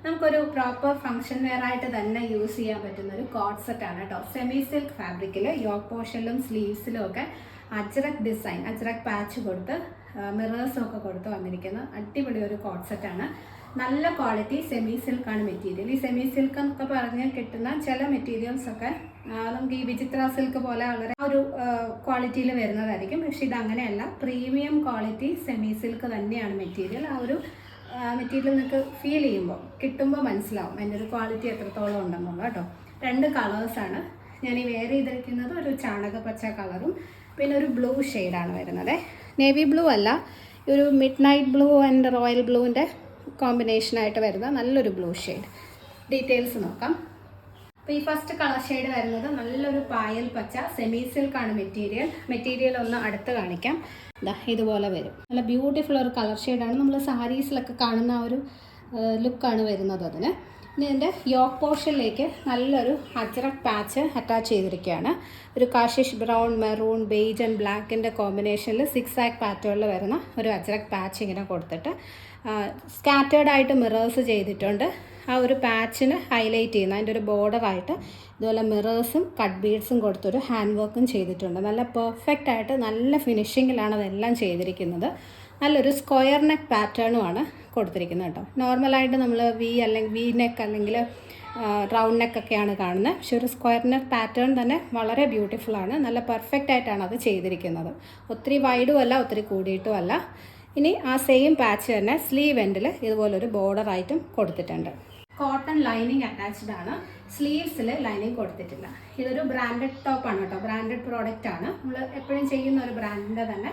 നമുക്കൊരു proper function wear ആയിട്ട് തന്നെ യൂസ് ചെയ്യാൻ പറ്റുന്ന ഒരു കോഡ് സെറ്റ് ആണ് കേട്ടോ. സെമി സിൽക്ക് ഫാബ്രിക്കിൽ യോക്ക് പോർഷനിലും സ്ലീവ്സിലും ഒക്കെ അജ്രക് ഡിസൈൻ, അജ്രക് പാച്ച് കൊടുത്ത് മിറേഴ്സും ഒക്കെ കൊടുത്ത് വന്നിരിക്കുന്ന അടിപൊളി ഒരു കോഡ് സെറ്റാണ്. നല്ല ക്വാളിറ്റി സെമി സിൽക്കാണ് മെറ്റീരിയൽ. ഈ സെമി സിൽക്ക് എന്നൊക്കെ പറഞ്ഞ് കിട്ടുന്ന ചില മെറ്റീരിയൽസ് ഒക്കെ നമുക്ക് ഈ വിചിത്ര സിൽക്ക് പോലെ വളരെ ഒരു ക്വാളിറ്റിയിൽ വരുന്നതായിരിക്കും. പക്ഷെ ഇത് അങ്ങനെയല്ല, പ്രീമിയം ക്വാളിറ്റി സെമി സിൽക്ക് തന്നെയാണ് മെറ്റീരിയൽ. ആ ഒരു മെറ്റീരിയൽ നിങ്ങൾക്ക് ഫീൽ ചെയ്യുമ്പോൾ കിട്ടുമ്പോൾ മനസ്സിലാവും അതിൻ്റെ ഒരു ക്വാളിറ്റി എത്രത്തോളം ഉണ്ടെന്നുള്ളത് കേട്ടോ. 2 കളേഴ്സാണ് ഞാൻ ഈ വെയർ ചെയ്തിരിക്കുന്നത്. ഒരു ചാണകപ്പച്ച കളറും പിന്നെ ഒരു ബ്ലൂ ഷെയ്ഡാണ് വരുന്നത്. നേവി ബ്ലൂ അല്ല, ഒരു midnight blue and royal ബ്ലൂവിൻ്റെ കോമ്പിനേഷനായിട്ട് വരുന്ന നല്ലൊരു ബ്ലൂ ഷെയ്ഡ്. ഡീറ്റെയിൽസ് നോക്കാം. അപ്പോൾ ഈ ഫസ്റ്റ് കളർ ഷെയ്ഡ് വരുന്നത് നല്ലൊരു പായൽ പച്ച സെമി സിൽക്കാണ് മെറ്റീരിയൽ ഒന്ന് അടുത്ത് കാണിക്കാം. ഇതുപോലെ വരും. നല്ല ബ്യൂട്ടിഫുൾ ഒരു കളർ ഷെയ്ഡാണ്. നമ്മൾ സാരീസിലൊക്കെ കാണുന്ന ആ ഒരു ലുക്കാണ് വരുന്നത് അതിന്. ഇനി ഇതിൻ്റെ യോക്ക് പോർഷനിലേക്ക് നല്ലൊരു അജ്രക് പാച്ച് അറ്റാച്ച് ചെയ്തിരിക്കുകയാണ്. ഒരു Kashish brown, maroon, beige and ബ്ലാക്കിൻ്റെ കോമ്പിനേഷനിൽ 6 ആക്ക് പാറ്റേണിൽ വരുന്ന ഒരു അജ്രക് പാച്ച് ഇങ്ങനെ കൊടുത്തിട്ട് സ്കാറ്റേർഡ് ആയിട്ട് മിറേഴ്സ് ചെയ്തിട്ടുണ്ട്. ആ ഒരു പാച്ചിന് ഹൈലൈറ്റ് ചെയ്യുന്ന അതിൻ്റെ ഒരു ബോർഡറായിട്ട് ഇതുപോലെ മിറേഴ്സും കട്ട് ബീഡ്സും കൊടുത്തൊരു ഹാൻഡ് വർക്കും ചെയ്തിട്ടുണ്ട്. നല്ല പെർഫെക്റ്റ് ആയിട്ട് നല്ല ഫിനിഷിങ്ങിലാണ് അതെല്ലാം ചെയ്തിരിക്കുന്നത്. നല്ലൊരു സ്ക്വയർ നെക്ക് പാറ്റേണുമാണ് കൊടുത്തിരിക്കുന്നത് കേട്ടോ. നോർമലായിട്ട് നമ്മൾ വി നെക്ക് അല്ലെങ്കിൽ റൗണ്ട് നെക്കൊക്കെയാണ് കാണുന്നത്. പക്ഷെ ഒരു സ്ക്വയർ നെക്ക് പാറ്റേൺ തന്നെ വളരെ ബ്യൂട്ടിഫുള്ളാണ്. നല്ല പെർഫെക്റ്റ് ആയിട്ടാണ് അത് ചെയ്തിരിക്കുന്നത്. ഒത്തിരി വൈഡും അല്ല, ഒത്തിരി കൂടിയിട്ടും അല്ല. ഇനി ആ സെയിം പാച്ച് തന്നെ സ്ലീവ് എൻഡിൽ ഇതുപോലൊരു ബോർഡറായിട്ടും കൊടുത്തിട്ടുണ്ട്. കോട്ടൺ ലൈനിങ് അറ്റാച്ച്ഡ് ആണ്. സ്ലീവ്സിൽ ലൈനിങ് കൊടുത്തിട്ടില്ല. ഇതൊരു ബ്രാൻഡഡ് ടോപ്പാണ് കേട്ടോ. ബ്രാൻഡഡ് പ്രോഡക്റ്റ് ആണ്. നമ്മൾ എപ്പോഴും ചെയ്യുന്ന ഒരു ബ്രാൻഡിൻ്റെ തന്നെ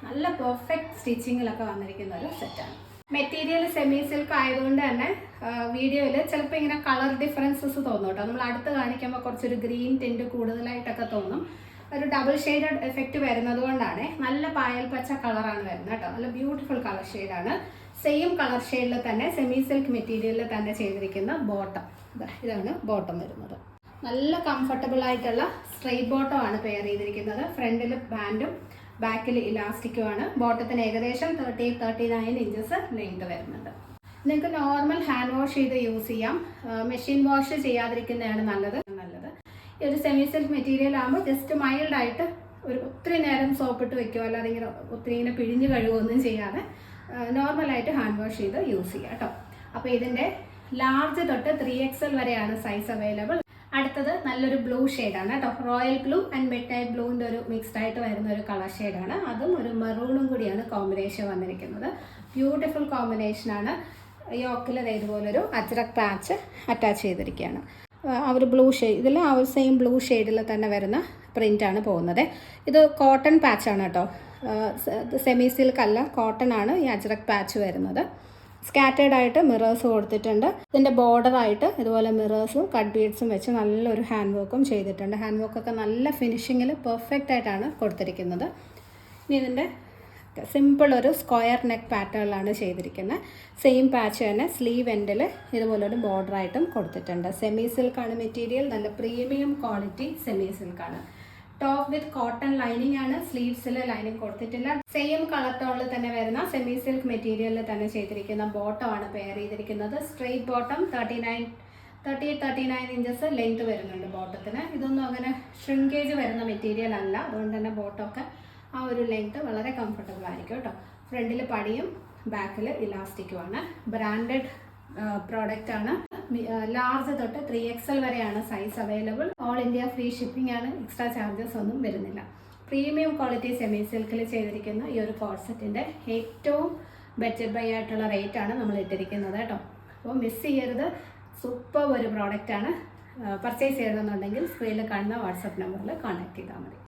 നല്ല പെർഫെക്റ്റ് സ്റ്റിച്ചിങ്ങിലൊക്കെ വന്നിരിക്കുന്ന ഒരു സെറ്റാണ്. മെറ്റീരിയൽ സെമി സിൽക്ക് ആയതുകൊണ്ട് തന്നെ വീഡിയോയിൽ ചിലപ്പോൾ ഇങ്ങനെ കളർ ഡിഫറൻസസ് തോന്നും കേട്ടോ. നമ്മൾ അടുത്ത് കാണിക്കുമ്പോൾ കുറച്ചൊരു ഗ്രീൻ ടിൻറ്റ് കൂടുതലായിട്ടൊക്കെ തോന്നും. ഒരു ഡബിൾ ഷെയ്ഡഡ് എഫക്റ്റ് വരുന്നത് കൊണ്ടാണ്. നല്ല പായൽ പച്ച കളറാണ് വരുന്നത് കേട്ടോ. നല്ല ബ്യൂട്ടിഫുൾ കളർ ഷെയ്ഡാണ്. സെയിം കളർ ഷെയ്ഡിൽ തന്നെ സെമി സിൽക്ക് മെറ്റീരിയലിൽ തന്നെ ചെയ്തിരിക്കുന്ന ബോട്ടം. ഇതാണ് ബോട്ടം വരുന്നത്. നല്ല കംഫർട്ടബിൾ ആയിട്ടുള്ള സ്ട്രെയിറ്റ് ബോട്ടം ആണ് പെയർ ചെയ്തിരിക്കുന്നത്. ഫ്രണ്ടിൽ ബാൻഡും ബാക്കിൽ ഇലാസ്റ്റിക്കുമാണ്. ബോട്ടത്തിന് ഏകദേശം 39 ഇഞ്ചസ് ലെങ്ത് വരുന്നുണ്ട്. നിങ്ങൾക്ക് നോർമൽ ഹാൻഡ് വാഷ് ചെയ്ത് യൂസ് ചെയ്യാം. മെഷീൻ വാഷ് ചെയ്യാതിരിക്കുന്നതാണ് നല്ലത്. ഈ ഒരു സെമി സിൽക്ക് മെറ്റീരിയൽ ആകുമ്പോൾ ജസ്റ്റ് മൈൽഡായിട്ട് ഒത്തിരി നേരം സോപ്പിട്ട് വെക്കുകയോ അല്ലാതെ ഇങ്ങനെ ഒത്തിരി ഇങ്ങനെ പിഴിഞ്ഞ് കഴുകുകയൊന്നും ചെയ്യാതെ നോർമലായിട്ട് ഹാൻഡ് വാഷ് ചെയ്ത് യൂസ് ചെയ്യുക കേട്ടോ. അപ്പോൾ ഇതിൻ്റെ ലാർജ് തൊട്ട് 3XL വരെയാണ് സൈസ് അവൈലബിൾ. അടുത്തത് നല്ലൊരു ബ്ലൂ ഷെയ്ഡാണ് കേട്ടോ. Royal blue and midnight ബ്ലൂവിൻ്റെ ഒരു മിക്സ്ഡ് ആയിട്ട് വരുന്ന ഒരു കളർ ഷെയ്ഡാണ്. അതും ഒരു മെറൂണും കൂടിയാണ് കോമ്പിനേഷൻ വന്നിരിക്കുന്നത്. ബ്യൂട്ടിഫുൾ കോമ്പിനേഷനാണ്. യോക്കിൽ ഇതുപോലൊരു അജ്രക് പാച്ച് അറ്റാച്ച് ചെയ്തിരിക്കുകയാണ്. ആ ഒരു ബ്ലൂ ഷെയ്ഡ്, ഇതിൽ ആ ഒരു സെയിം ബ്ലൂ ഷെയ്ഡിൽ തന്നെ വരുന്ന പ്രിൻ്റാണ് പോകുന്നത്. ഇത് കോട്ടൺ പാച്ചാണ് കേട്ടോ. സെമി സിൽക്ക് അല്ല, കോട്ടൺ ആണ് ഈ അജ്രക് പാച്ച് വരുന്നത്. സ്കാറ്റേർഡ് ആയിട്ട് മിറേഴ്സ് കൊടുത്തിട്ടുണ്ട്. ഇതിൻ്റെ ബോർഡറായിട്ട് ഇതുപോലെ മിറേഴ്സും കട്ട് ബീഡ്സും വെച്ച് നല്ലൊരു ഹാൻഡ് വർക്കും ചെയ്തിട്ടുണ്ട്. ഹാൻഡ് വർക്കൊക്കെ നല്ല ഫിനിഷിങ്ങിൽ പെർഫെക്റ്റ് ആയിട്ടാണ് കൊടുത്തിരിക്കുന്നത്. ഇനി ഇതിൻ്റെ സിമ്പിൾ ഒരു സ്ക്വയർ നെക്ക് പാറ്റേണിലാണ് ചെയ്തിരിക്കുന്നത്. സെയിം പാച്ച് തന്നെ സ്ലീവ് എൻഡിൽ ഇതുപോലൊരു ബോർഡറായിട്ടും കൊടുത്തിട്ടുണ്ട്. സെമി സിൽക്കാണ് മെറ്റീരിയൽ. നല്ല പ്രീമിയം ക്വാളിറ്റി സെമി സിൽക്കാണ്. ടോപ്പ് വിത്ത് കോട്ടൺ ലൈനിങ് ആണ്. സ്ലീവ്സിൽ ലൈനിങ് കൊടുത്തിട്ടില്ല. സെയിം കളർ ടോണിൽ തന്നെ വരുന്ന സെമി സിൽക്ക് മെറ്റീരിയലിൽ തന്നെ ചെയ്തിരിക്കുന്ന ബോട്ടം ആണ് പെയർ ചെയ്തിരിക്കുന്നത്. സ്ട്രെയിറ്റ് ബോട്ടം 39 ഇഞ്ചസ് ലെങ്ത് വരുന്നുണ്ട് ബോട്ടത്തിന്. ഇതൊന്നും അങ്ങനെ ഷ്രിങ്കേജ് വരുന്ന മെറ്റീരിയൽ അല്ല. അതുകൊണ്ട് തന്നെ ബോട്ടമൊക്കെ ആ ഒരു ലെങ്ത് വളരെ കംഫർട്ടബിൾ ആയിരിക്കും കേട്ടോ. ഫ്രണ്ടിൽ പടിയും ബാക്കിൽ ഇലാസ്റ്റിക്കുമാണ്. ബ്രാൻഡഡ് പ്രോഡക്റ്റ് ആണ്. ലാർജ് തൊട്ട് 3XL വരെയാണ് size available. All India free shipping ആണ്. എക്സ്ട്രാ ചാർജസ് ഒന്നും വരുന്നില്ല. പ്രീമിയം ക്വാളിറ്റി സെമി സിൽക്കിൽ ചെയ്തിരിക്കുന്ന ഈ ഒരു കോഡ് സെറ്റിൻ്റെ ഏറ്റവും ബഡ്ജറ്റ് ബൈ ആയിട്ടുള്ള റേറ്റ് ആണ് നമ്മൾ ഇട്ടിരിക്കുന്നത് കേട്ടോ. അപ്പോൾ മിസ് ചെയ്യരുത്. സൂപ്പർ ഒരു പ്രോഡക്റ്റാണ്. പർച്ചേസ് ചെയ്യണമെന്നുണ്ടെങ്കിൽ സ്ക്രീനിൽ കാണുന്ന വാട്സപ്പ് നമ്പറിൽ കോൺടാക്ട് ചെയ്താൽ മതി.